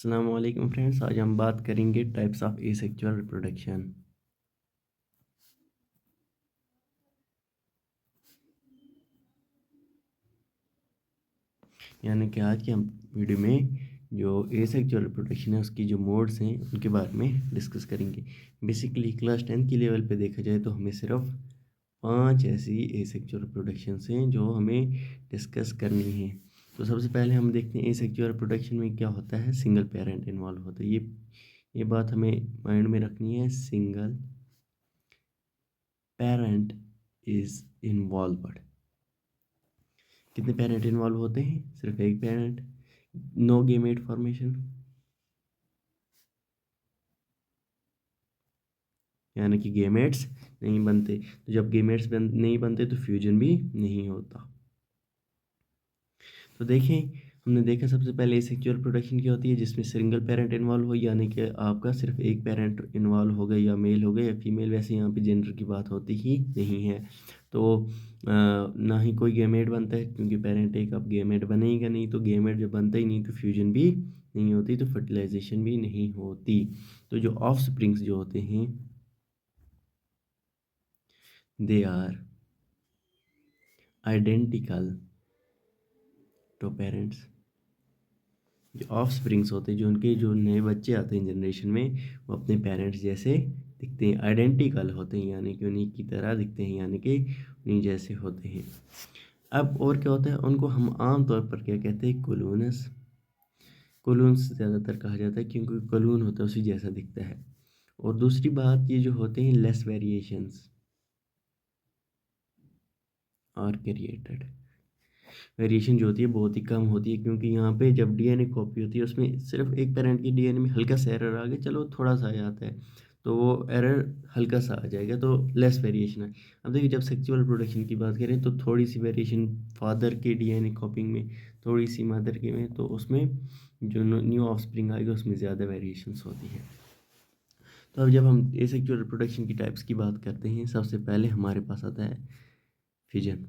अस्सलाम वालेकुम फ्रेंड्स, आज हम बात करेंगे टाइप्स ऑफ एसेक्सुअल रिप्रोडक्शन। यानी कि आज की हम वीडियो में जो एसेक्सुअल रिप्रोडक्शन है उसकी जो मोड्स हैं उनके बारे में डिस्कस करेंगे। बेसिकली क्लास 10 की लेवल पे देखा जाए तो हमें सिर्फ 5 ऐसी एसेक्सुअल रिप्रोडक्शंस हैं जो हमें डिस्कस करनी है। तो सबसे पहले हम देखते हैं एसेक्सुअल रिप्रोडक्शन में क्या होता है। सिंगल पेरेंट इन्वॉल्व होता है। ये बात हमें माइंड में रखनी है। Single parent is involved. कितने पेरेंट इन्वॉल्व होते हैं? सिर्फ एक पेरेंट। नो गेमेट फॉर्मेशन, यानी कि गेमेट्स नहीं बनते। तो जब गेमेट्स नहीं बनते तो फ्यूजन भी नहीं होता। तो देखें, हमने देखा सबसे पहले एसेक्सुअल रिप्रोडक्शन क्या होती है, जिसमें सिंगल पेरेंट इन्वॉल्व हो, यानी कि आपका सिर्फ एक पेरेंट इन्वॉल्व हो गया, या मेल हो गया या फीमेल। वैसे यहाँ पे जेंडर की बात होती ही नहीं है। तो ना ही कोई गेमेट बनता है, क्योंकि पेरेंट एक अब गेमेट बनेगा नहीं। तो गेमेट जब बनता ही नहीं तो फ्यूजन भी नहीं होती, तो फर्टिलाइजेशन भी नहीं होती। तो जो ऑफ स्प्रिंग्स जो होते हैं they are identical to parents. जो ऑफ स्प्रिंग्स होते हैं, जो उनके जो नए बच्चे आते हैं जनरेशन में, वो अपने पेरेंट्स जैसे दिखते हैं, आइडेंटिकल होते हैं, यानी कि उन्हीं की तरह दिखते हैं, यानी कि उन्हीं जैसे होते हैं। अब और क्या होता है, उनको हम आम तौर पर क्या कहते हैं? कोलूनस। कोलून्स ज़्यादातर कहा जाता है क्योंकि कोलून होता है उसी जैसा दिखता है। और दूसरी बात, ये जो होते हैं less variations are created. Variation जो होती है बहुत ही कम होती है, क्योंकि यहाँ पे जब डीएनए कॉपी होती है उसमें सिर्फ एक पेरेंट की डीएनए में हल्का सा एरर आ गया, चलो थोड़ा सा आ जाता है, तो वो एरर हल्का सा आ जाएगा, तो लेस वेरिएशन है। अब देखिए, जब सेक्सुअल प्रोडक्शन की बात करें तो थोड़ी सी वेरिएशन फादर के डीएनए कॉपिंग में, थोड़ी सी मदर के में, तो उसमें जो न्यू ऑफस्प्रिंग आएगा उसमें ज़्यादा वेरिएशंस होती है। तो अब जब हम एसेक्सुअल रिप्रोडक्शन की टाइप्स की बात करते हैं, सबसे पहले हमारे पास आता है फिजन।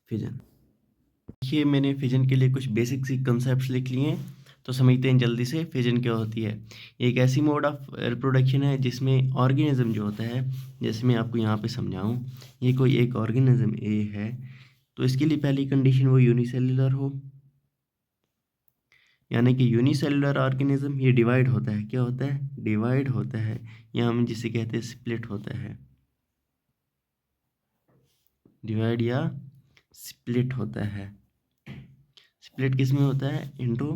फिजन, देखिए मैंने फिजन के लिए कुछ बेसिक सी कंसेप्ट्स लिख लिए हैं, तो समझते हैं जल्दी से फिजन क्या होती है। ये एक ऐसी मोड ऑफ रिप्रोडक्शन है जिसमें ऑर्गेनिज्म जो होता है, जैसे मैं आपको यहाँ पे समझाऊँ, ये कोई एक ऑर्गेनिज्म ए है, तो इसके लिए पहली कंडीशन वो यूनिसेल्युलर हो, यानी कि यूनिसेल्युलर ऑर्गेनिज्म ये डिवाइड होता है। क्या होता है? डिवाइड होता है, या हम जिसे कहते हैं स्प्लिट होता है। डिवाइड या स्प्लिट होता है। स्प्लिट किस में होता है? Into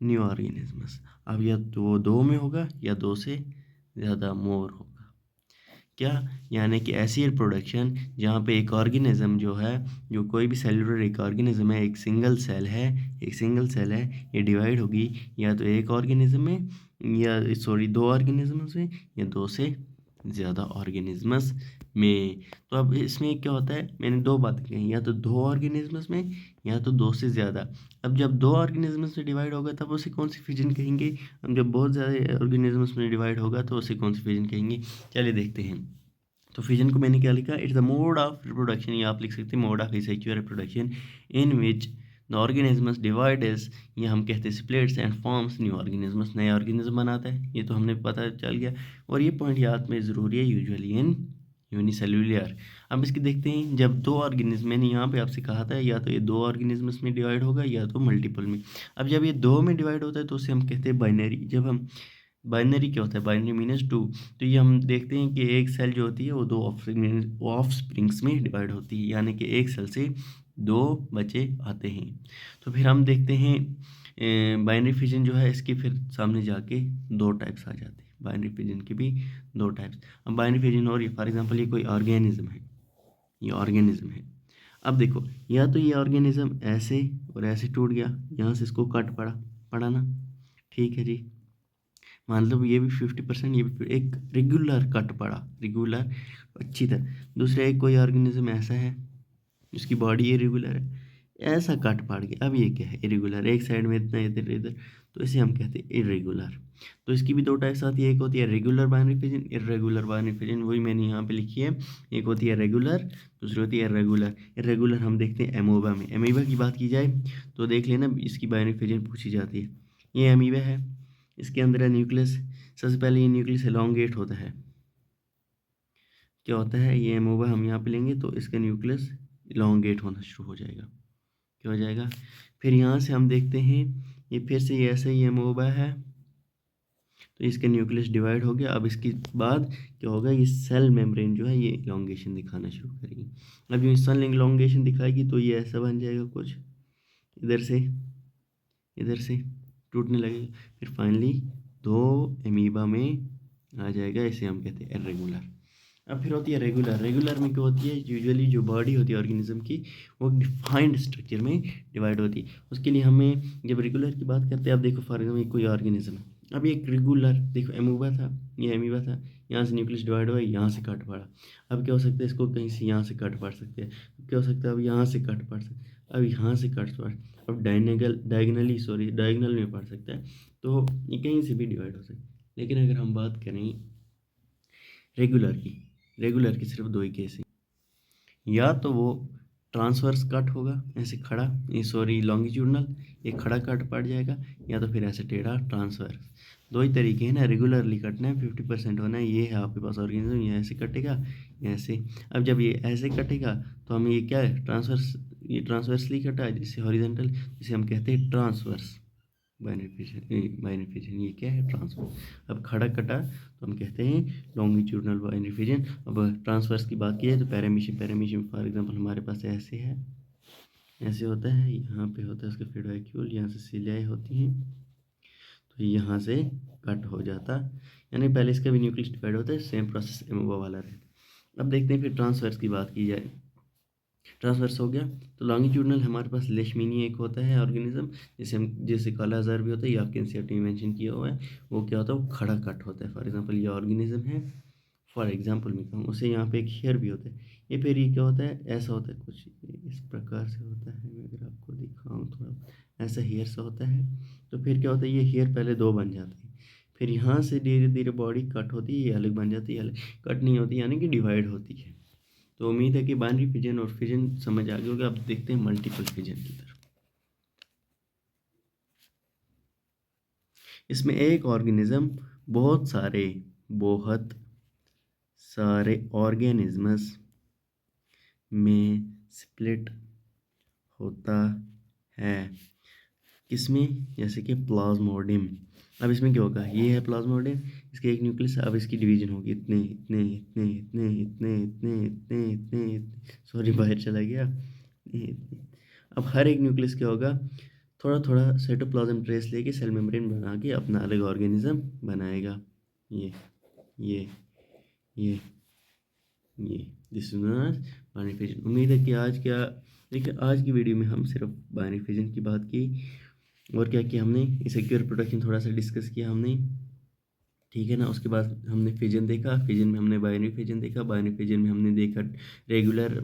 new organisms. अब या तो दो में होगा या दो से ज़्यादा मोर होगा। क्या? यानी कि ऐसी रिप्रोडक्शन जहाँ पे एक ऑर्गेनिज्म जो है, जो कोई भी सेलुलर एक ऑर्गेनिज्म है, एक सिंगल सेल है, एक सिंगल सेल है, ये डिवाइड होगी या तो एक ऑर्गेनिज्म में, या सॉरी दो ऑर्गेनिजम्स में, या दो से ज़्यादा ऑर्गेनिजम्स में। तो अब इसमें क्या होता है, मैंने दो बातें कही, या तो दो ऑर्गेनिजम्स में या तो दो से ज़्यादा। अब जब दो ऑर्गेनिजम्स में डिवाइड होगा तब उसे कौन सी फिजन कहेंगे? अब जब बहुत ज़्यादा ऑर्गेनिजम्स में डिवाइड होगा तो उसे कौन सी फिजन कहेंगे? चलिए देखते हैं। तो फिजन को मैंने क्या लिखा? It's the mode of reproduction, या आप लिख सकते हैं mode of asexual reproduction in which the organisms divides, या हम कहते हैं splits and forms new organisms, नए ऑर्गेनिज्म बनाता है। ये तो हमने पता चल गया, और ये पॉइंट याद में ज़रूरी है, यूजुअली इन यूनिसेल्युलर। अब इसकी देखते हैं, जब दो ऑर्गेनिज्म, मैंने यहाँ पे आपसे कहा था या तो ये दो ऑर्गेनिजम्स में डिवाइड होगा या तो मल्टीपल में। अब जब ये दो में डिवाइड होता है तो उसे हम कहते हैं बाइनरी। जब हम बाइनरी क्या होता है? Binary means two. तो ये हम देखते हैं कि एक सेल जो होती है वो दो ऑफ स्प्रिंग्स में डिवाइड होती है, यानी कि एक सेल से दो बच्चे आते हैं। तो फिर हम देखते हैं बाइनरी फिजन जो है, इसके फिर सामने जाके दो टाइप्स आ जाते हैं। बाइनरी फिजन के भी दो टाइप्स। अब बाइनरी फिजन, और ये फॉर एग्जांपल ये कोई ऑर्गेनिज्म है, ये ऑर्गेनिज्म है। अब देखो, या तो ये ऑर्गेनिज्म ऐसे और ऐसे टूट गया, यहाँ से इसको कट पड़ा, पड़ा ना, ठीक है जी, मान लो ये भी 50%, ये भी एक रेगुलर कट पड़ा, रेगुलर अच्छी तरह। दूसरा एक कोई ऑर्गेनिज्म ऐसा है जिसकी बॉडी इरेगुलर है, ऐसा काट पाट के, अब ये क्या है, इरेगुलर, एक साइड में इतना इधर इधर, तो इसे हम कहते हैं इरेगुलर। तो इसकी भी दो टाइप्स आती है, एक होती है regular binary fission, irregular binary fission, वही मैंने यहाँ पे लिखी है। एक होती है रेगुलर, दूसरी होती है इरेगुलर। इरेगुलर हम देखते हैं एमोबा में। एमीबा की बात की जाए तो देख लेना, इसकी बाइनरी फिजन पूछी जाती है। ये एमीबा है, इसके अंदर है न्यूक्लियस। सबसे पहले ये न्यूक्लियस एलोंगेट होता है। क्या होता है, ये एमोबा हम यहाँ पे लेंगे तो इसका न्यूक्लियस इलोंगेट होना शुरू हो जाएगा। क्या हो जाएगा, फिर यहाँ से हम देखते हैं, ये फिर से ये ऐसा ही एमोबा है, तो इसका न्यूक्लियस डिवाइड हो गया। अब इसके बाद क्या होगा, ये सेल मेम्ब्रेन जो है ये इलोंगेशन दिखाना शुरू करेगी। अब जो सेल इलोंगेशन दिखाएगी तो ये ऐसा बन जाएगा कुछ, इधर से टूटने लगेगा, फिर फाइनली दो एमीबा में आ जाएगा। इसे हम कहते हैं इरेगुलर। अब फिर होती है रेगुलर। रेगुलर में क्या होती है, यूजुअली जो बॉडी होती है ऑर्गेनिज्म की, वो डिफाइंड स्ट्रक्चर में डिवाइड होती है। उसके लिए हमें जब रेगुलर की बात करते हैं, अब देखो फॉर एग्जाम्पल कोई ऑर्गेनिज्म है, अब एक रेगुलर देखो एमोबा था, ये एमीबा था, यहाँ से न्यूक्लियस डिवाइड हुआ, यहाँ से कट पड़ा। अब क्या हो सकता है, इसको कहीं से यहाँ से कट पड़ सकते हैं, क्या हो सकता है, अब यहाँ से कट पड़ सकता है, अब यहाँ से कट पड़, अब डायगनल में पड़ सकता है, तो ये कहीं से भी डिवाइड हो सकता है। लेकिन अगर हम बात करें रेगुलर की, रेगुलर की सिर्फ दो ही केस हैं, या तो वो ट्रांसवर्स कट होगा ऐसे खड़ा, ये सॉरी लॉन्गिट्यूडनल, ये खड़ा कट पड़ जाएगा, या तो फिर ऐसे टेढ़ा ट्रांसवर्स। दो ही तरीके हैं ना, रेगुलरली कटना है 50% होना है, ये है आपके पास ऑर्गेनिज्म, ये ऐसे कटेगा, ये ऐसे। अब जब ये ऐसे कटेगा तो हमें ये क्या है, ट्रांसवर्स, ये ट्रांसवर्सली कटा है, जिससे हॉरिजॉन्टल, जिसे हम कहते हैं ट्रांसवर्स बाइनरी फिजन, ये क्या है, ट्रांसफर। अब खड़ा कटा तो हम कहते हैं लॉन्गिट्यूडनल बाइनरी फिजन। अब ट्रांसफर्स की बात की है तो पैरामीशियम फॉर एग्जांपल हमारे पास ऐसे है, ऐसे होता है, यहाँ पे होता है उसका फीड वैक्यूल, यहाँ से सिलियाई होती हैं, तो यहाँ से कट हो जाता, यानी पहले इसका भी न्यूक्लियस डिवाइड होता है, सेम प्रोसेस एमोबा वाला रहता। अब देखते हैं फिर ट्रांसफर्स की बात की जाए, ट्रांसवर्स हो गया तो लॉन्गिट्यूडनल हमारे पास लेशमीनिया एक होता है ऑर्गेनिज्म, जैसे काला अज़ार भी होता है, ये आपके एनसीईआरटी में मेंशन किया हुआ है। वो क्या होता है, वो खड़ा कट होता है। फॉर एग्जांपल ये ऑर्गेनिज्म है, फॉर एग्जांपल मैं कहूँ, उसे यहाँ पे एक हेयर भी होता है, ये फिर ये क्या होता है, ऐसा होता है कुछ इस प्रकार से होता है, मैं अगर आपको दिखाऊँ थोड़ा, ऐसा हेयर सा होता है। तो फिर क्या होता है, ये हेयर पहले दो बन जाते हैं, फिर यहाँ से धीरे धीरे बॉडी कट होती है, ये अलग बन जाती है, अलग कट नहीं होती, यानी कि डिवाइड होती है। तो उम्मीद है कि बाइनरी फिजन और फिजन समझ आ गए होगा। अब देखते हैं मल्टीपल फिजन की तरफ। इसमें एक ऑर्गेनिज्म बहुत सारे ऑर्गेनिजम्स में स्प्लिट होता है, किसमें, जैसे कि प्लाज्मोडियम। अब इसमें क्या होगा, ये है प्लाज्मोडियम, इसके एक न्यूक्लियस, अब इसकी डिवीजन होगी इतने इतने इतने इतने इतने इतने इतने इतने इतने, सॉरी बाहर चला गया, इतने इतने। अब हर एक न्यूक्लियस क्या होगा, थोड़ा थोड़ा साइटोप्लाज्म ट्रेस लेके सेल मेम्ब्रेन बना के अपना अलग ऑर्गेनिज्म बनाएगा। ये ये ये ये दिस इज बाइनरी फिजन। उम्मीद है कि आज क्या, देखिए आज की वीडियो में हम सिर्फ बाइनरी फिजन की बात की, और क्या किया हमने, सिक्योर प्रोडक्शन थोड़ा सा डिस्कस किया हमने, ठीक है ना। उसके बाद हमने फिजन देखा, फिजन में हमने बाइनरी फिजन देखा, बाइनरी फिजन में हमने देखा regular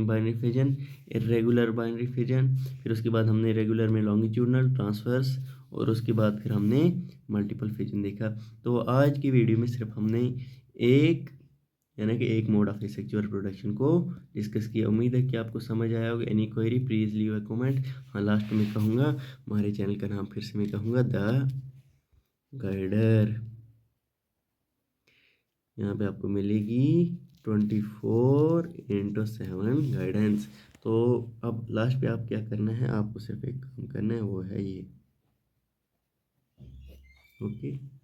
binary fission, irregular binary fission, फिर उसके बाद हमने रेगुलर में लॉन्गिट्यूडनल ट्रांसफर्स, और उसके बाद फिर हमने मल्टीपल फिजन देखा। तो आज की वीडियो में सिर्फ हमने एक, यानी कि एक मोड ऑफ सेक्सुअल रिप्रोडक्शन को डिस्कस किया। उम्मीद है कि आपको समझ आया होगा। Any query please leave a comment. हाँ, लास्ट में कहूँगा हमारे चैनल का नाम फिर से मैं कहूँगा द गाइडर। यहाँ पे आपको मिलेगी 24/7 गाइडेंस। तो अब लास्ट पे आप क्या करना है, आपको सिर्फ एक काम करना है, वो है ये, ओके।